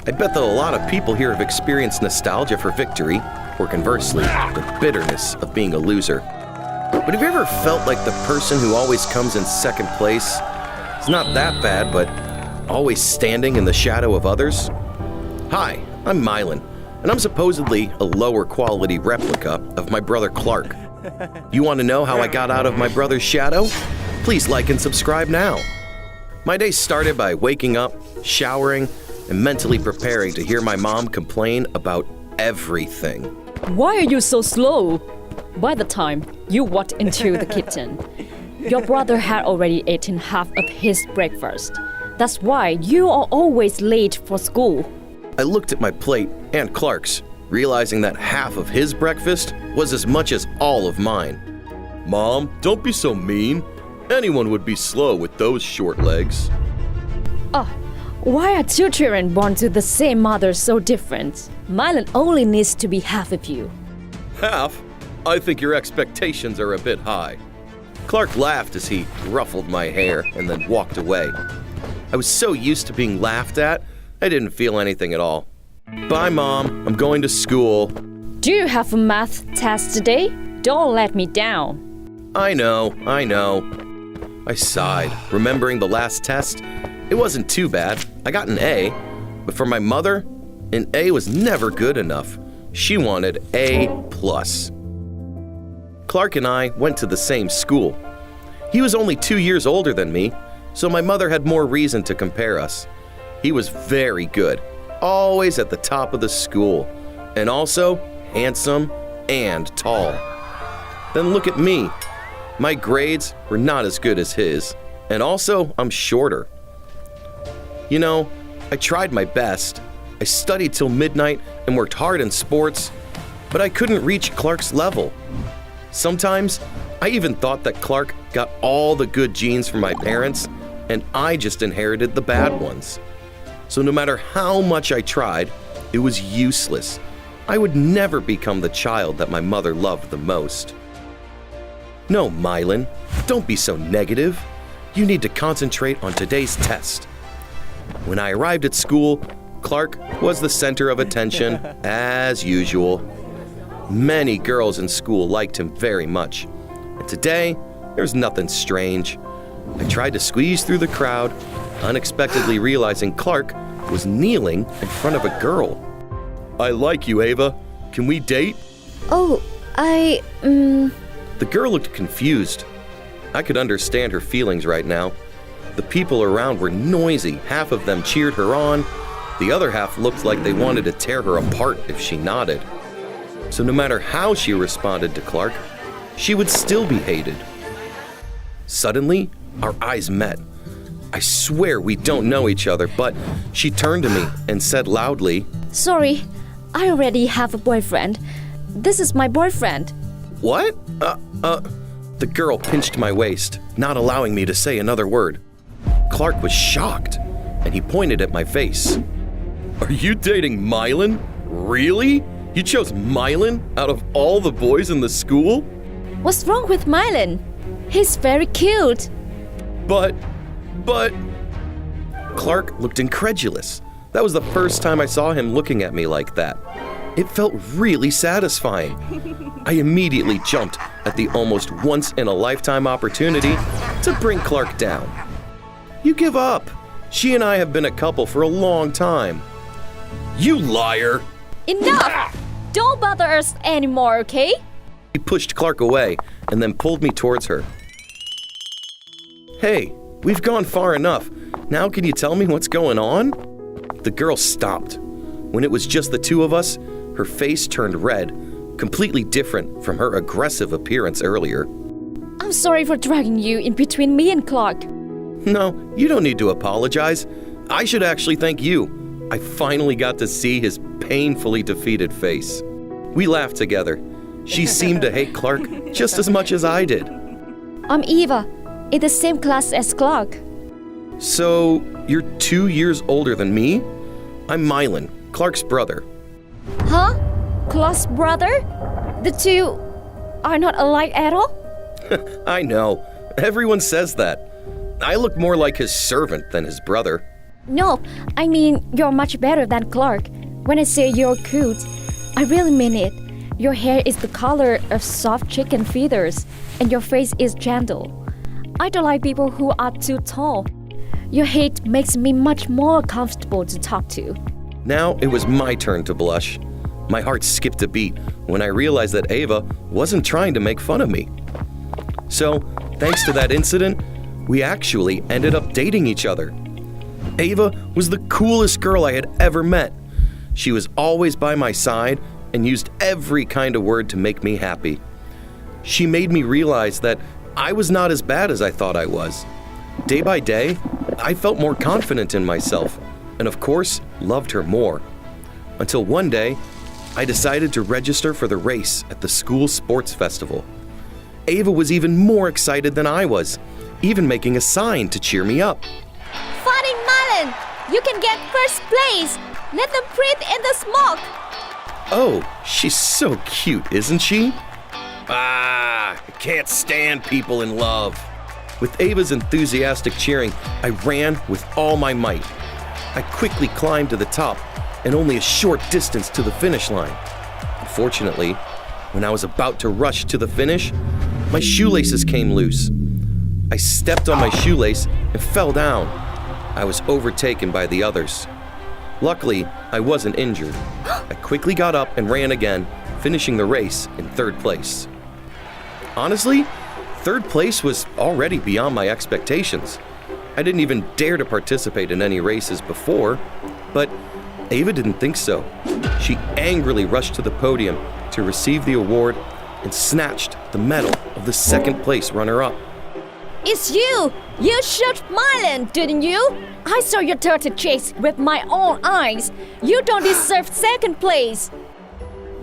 I bet that a lot of people here have experienced nostalgia for victory, or conversely, the bitterness of being a loser. But have you ever felt like the person who always comes in second place is not that bad, but always standing in the shadow of others? Hi, I'm Milan, and I'm supposedly a lower quality replica of my brother Clark. You want to know how I got out of my brother's shadow? Please like and subscribe now. My day started by waking up, showering, and mentally preparing to hear my mom complain about everything. Why are you so slow? By the time you walked into the kitchen, your brother had already eaten half of his breakfast. That's why you are always late for school. I looked at my plate and Clark's, realizing that half of his breakfast was as much as all of mine. Mom, don't be so mean. Anyone would be slow with those short legs. Why are two children born to the same mother so different? Milan only needs to be half of you. Half? I think your expectations are a bit high. Clark laughed as he ruffled my hair and then walked away. I was so used to being laughed at, I didn't feel anything at all. Bye, Mom. I'm going to school. Do you have a math test today? Don't let me down. I know. I sighed, remembering the last test. It wasn't too bad. I got an A, but for my mother, an A was never good enough. She wanted A+. Clark and I went to the same school. He was only 2 years older than me, so my mother had more reason to compare us. He was very good, always at the top of the school, and also handsome and tall. Then look at me. My grades were not as good as his, and also I'm shorter. You know, I tried my best. I studied till midnight and worked hard in sports, but I couldn't reach Clark's level. Sometimes, I even thought that Clark got all the good genes from my parents, and I just inherited the bad ones. So no matter how much I tried, it was useless. I would never become the child that my mother loved the most. No, Milan, don't be so negative. You need to concentrate on today's test. When I arrived at school, Clark was the center of attention, as usual. Many girls in school liked him very much. And today, there was nothing strange. I tried to squeeze through the crowd, unexpectedly realizing Clark was kneeling in front of a girl. I like you, Ava. Can we date? The girl looked confused. I could understand her feelings right now. The people around were noisy. Half of them cheered her on. The other half looked like they wanted to tear her apart if she nodded. So no matter how she responded to Clark, she would still be hated. Suddenly, our eyes met. I swear we don't know each other, but she turned to me and said loudly, Sorry, I already have a boyfriend. This is my boyfriend. What? The girl pinched my waist, not allowing me to say another word. Clark was shocked, and he pointed at my face. Are you dating Milan? Really? You chose Milan out of all the boys in the school? What's wrong with Milan? He's very cute. But... Clark looked incredulous. That was the first time I saw him looking at me like that. It felt really satisfying. I immediately jumped at the almost once-in-a-lifetime opportunity to bring Clark down. You give up. She and I have been a couple for a long time. You liar! Enough! Don't bother us anymore, okay? He pushed Clark away and then pulled me towards her. Hey, we've gone far enough. Now can you tell me what's going on? The girl stopped. When it was just the two of us, her face turned red, completely different from her aggressive appearance earlier. I'm sorry for dragging you in between me and Clark. No, you don't need to apologize. I should actually thank you. I finally got to see his painfully defeated face. We laughed together. She seemed to hate Clark just as much as I did. I'm Eva, in the same class as Clark. So, you're 2 years older than me? I'm Milan, Clark's brother. Huh? Clark's brother? The two are not alike at all? I know. Everyone says that. I look more like his servant than his brother. No, I mean, you're much better than Clark. When I say you're cute, I really mean it. Your hair is the color of soft chicken feathers, and your face is gentle. I don't like people who are too tall. Your height makes me much more comfortable to talk to. Now it was my turn to blush. My heart skipped a beat when I realized that Ava wasn't trying to make fun of me. So, thanks to that incident, we actually ended up dating each other. Ava was the coolest girl I had ever met. She was always by my side and used every kind of word to make me happy. She made me realize that I was not as bad as I thought I was. Day by day, I felt more confident in myself, and of course, loved her more. Until one day, I decided to register for the race at the school sports festival. Ava was even more excited than I was, even making a sign to cheer me up. Fighting Milan! You can get first place! Let them breathe in the smoke! Oh, she's so cute, isn't she? I can't stand people in love. With Ava's enthusiastic cheering, I ran with all my might. I quickly climbed to the top and only a short distance to the finish line. Unfortunately, when I was about to rush to the finish, my shoelaces came loose. I stepped on my shoelace and fell down. I was overtaken by the others. Luckily, I wasn't injured. I quickly got up and ran again, finishing the race in third place. Honestly, third place was already beyond my expectations. I didn't even dare to participate in any races before, but Ava didn't think so. She angrily rushed to the podium to receive the award and snatched the medal of the second place runner-up. It's you! You shot Milan, didn't you? I saw your turtle chase with my own eyes. You don't deserve second place.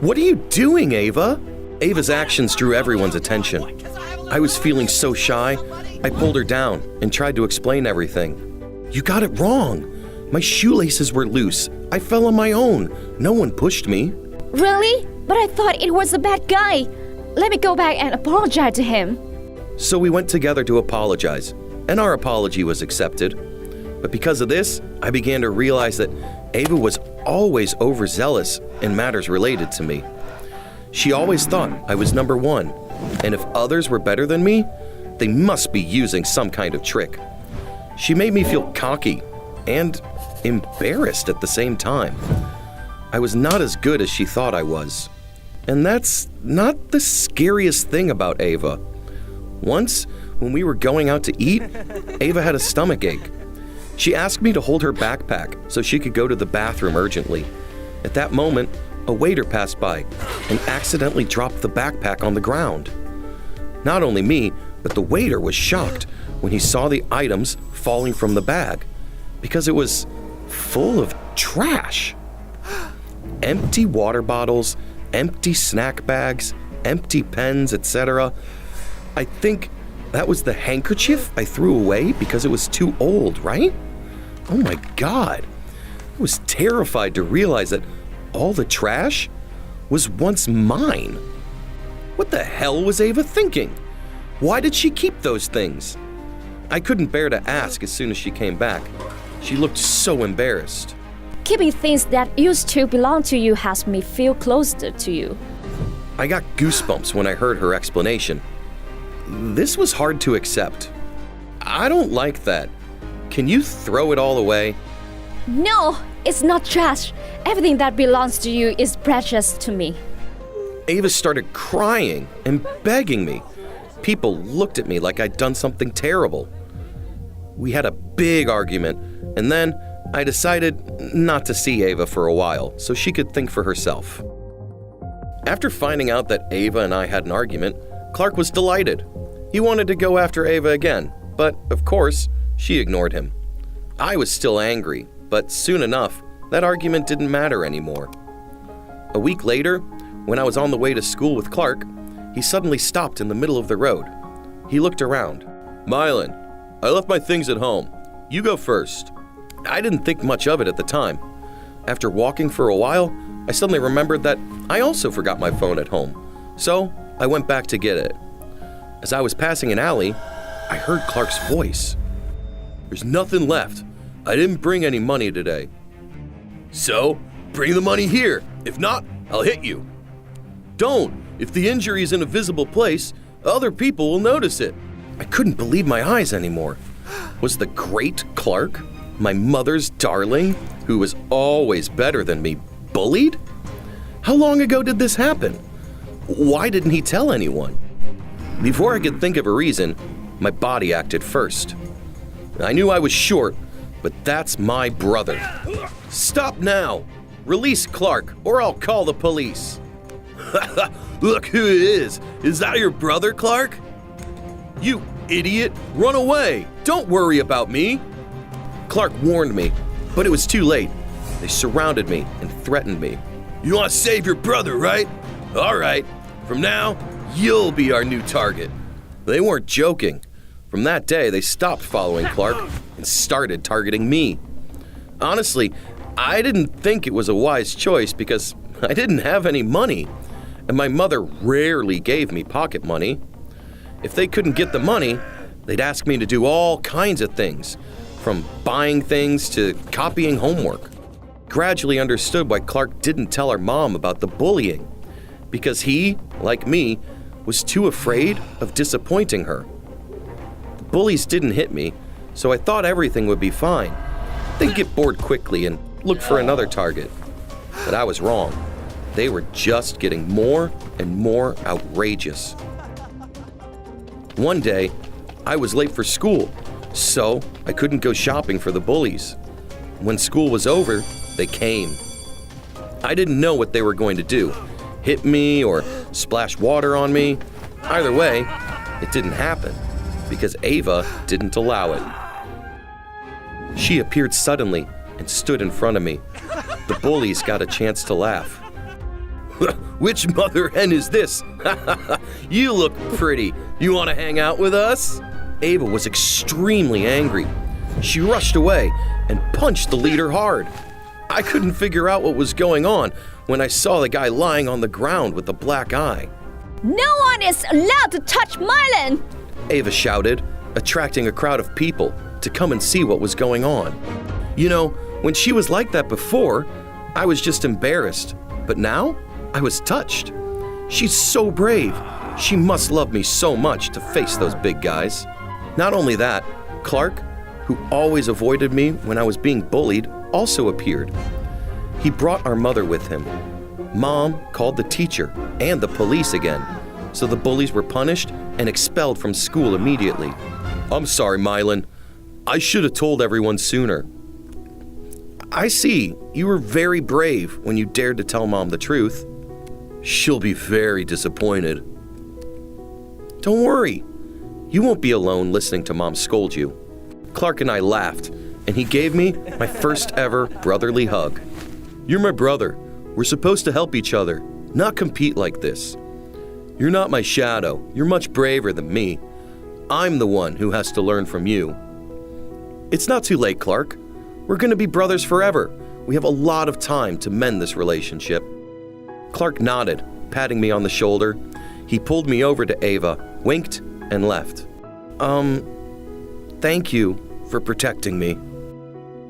What are you doing, Ava? Ava's actions drew everyone's attention. I was feeling so shy, I pulled her down and tried to explain everything. You got it wrong. My shoelaces were loose. I fell on my own. No one pushed me. Really? But I thought it was a bad guy. Let me go back and apologize to him. So we went together to apologize, and our apology was accepted. But because of this, I began to realize that Ava was always overzealous in matters related to me. She always thought I was number one, and if others were better than me, they must be using some kind of trick. She made me feel cocky and embarrassed at the same time. I was not as good as she thought I was. And that's not the scariest thing about Ava. Once, when we were going out to eat, Ava had a stomachache. She asked me to hold her backpack so she could go to the bathroom urgently. At that moment, a waiter passed by and accidentally dropped the backpack on the ground. Not only me, but the waiter was shocked when he saw the items falling from the bag because it was full of trash. Empty water bottles, empty snack bags, empty pens, etc. I think that was the handkerchief I threw away because it was too old, right? Oh my God. I was terrified to realize that all the trash was once mine. What the hell was Ava thinking? Why did she keep those things? I couldn't bear to ask as soon as she came back. She looked so embarrassed. Keeping things that used to belong to you has me feel closer to you. I got goosebumps when I heard her explanation. This was hard to accept. I don't like that. Can you throw it all away? No, it's not trash. Everything that belongs to you is precious to me. Ava started crying and begging me. People looked at me like I'd done something terrible. We had a big argument, and then I decided not to see Ava for a while so she could think for herself. After finding out that Ava and I had an argument, Clark was delighted. He wanted to go after Ava again, but of course, she ignored him. I was still angry, but soon enough, that argument didn't matter anymore. A week later, when I was on the way to school with Clark, he suddenly stopped in the middle of the road. He looked around. Milan, I left my things at home. You go first. I didn't think much of it at the time. After walking for a while, I suddenly remembered that I also forgot my phone at home. So I went back to get it. As I was passing an alley, I heard Clark's voice. There's nothing left. I didn't bring any money today. So, bring the money here. If not, I'll hit you. Don't. If the injury is in a visible place, other people will notice it. I couldn't believe my eyes anymore. Was the great Clark, my mother's darling, who was always better than me, bullied? How long ago did this happen? Why didn't he tell anyone? Before I could think of a reason, my body acted first. I knew I was short, but that's my brother. Stop now! Release Clark, or I'll call the police. Look who it is! Is that your brother, Clark? You idiot! Run away! Don't worry about me! Clark warned me, but it was too late. They surrounded me and threatened me. You want to save your brother, right? All right. From now, you'll be our new target. They weren't joking. From that day, they stopped following Clark and started targeting me. Honestly, I didn't think it was a wise choice because I didn't have any money, and my mother rarely gave me pocket money. If they couldn't get the money, they'd ask me to do all kinds of things, from buying things to copying homework. Gradually understood why Clark didn't tell our mom about the bullying, because he, like me, was too afraid of disappointing her. The bullies didn't hit me, so I thought everything would be fine. They'd get bored quickly and look for another target. But I was wrong. They were just getting more and more outrageous. One day, I was late for school, so I couldn't go shopping for the bullies. When school was over, they came. I didn't know what they were going to do, hit me or splash water on me. Either way, it didn't happen because Ava didn't allow it. She appeared suddenly and stood in front of me. The bullies got a chance to laugh. Which mother hen is this? You look pretty. You want to hang out with us? Ava was extremely angry. She rushed away and punched the leader hard. I couldn't figure out what was going on when I saw the guy lying on the ground with a black eye. No one is allowed to touch Milan! Ava shouted, attracting a crowd of people to come and see what was going on. You know, when she was like that before, I was just embarrassed. But now, I was touched. She's so brave. She must love me so much to face those big guys. Not only that, Clark, who always avoided me when I was being bullied, also appeared. He brought our mother with him. Mom called the teacher and the police again, so the bullies were punished and expelled from school immediately. I'm sorry, Milan. I should have told everyone sooner. I see. You were very brave when you dared to tell Mom the truth. She'll be very disappointed. Don't worry. You won't be alone listening to Mom scold you. Clark and I laughed, and he gave me my first ever brotherly hug. You're my brother. We're supposed to help each other, not compete like this. You're not my shadow. You're much braver than me. I'm the one who has to learn from you. It's not too late, Clark. We're going to be brothers forever. We have a lot of time to mend this relationship. Clark nodded, patting me on the shoulder. He pulled me over to Ava, winked, and left. Thank you for protecting me.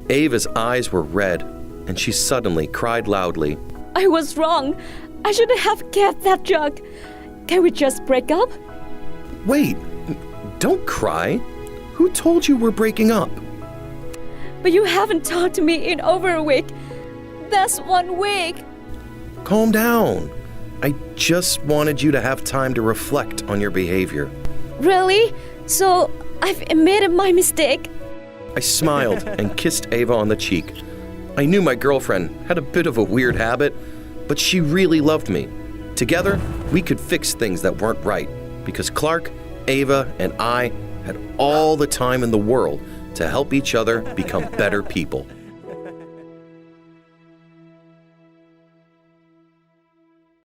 Ava's eyes were red, and she suddenly cried loudly. I was wrong. I shouldn't have kept that jug. Can we just break up? Wait, don't cry. Who told you we're breaking up? But you haven't talked to me in over a week. That's 1 week. Calm down. I just wanted you to have time to reflect on your behavior. Really? So I've admitted my mistake? I smiled and kissed Ava on the cheek. I knew my girlfriend had a bit of a weird habit, but she really loved me. Together, we could fix things that weren't right because Clark, Ava, and I had all the time in the world to help each other become better people.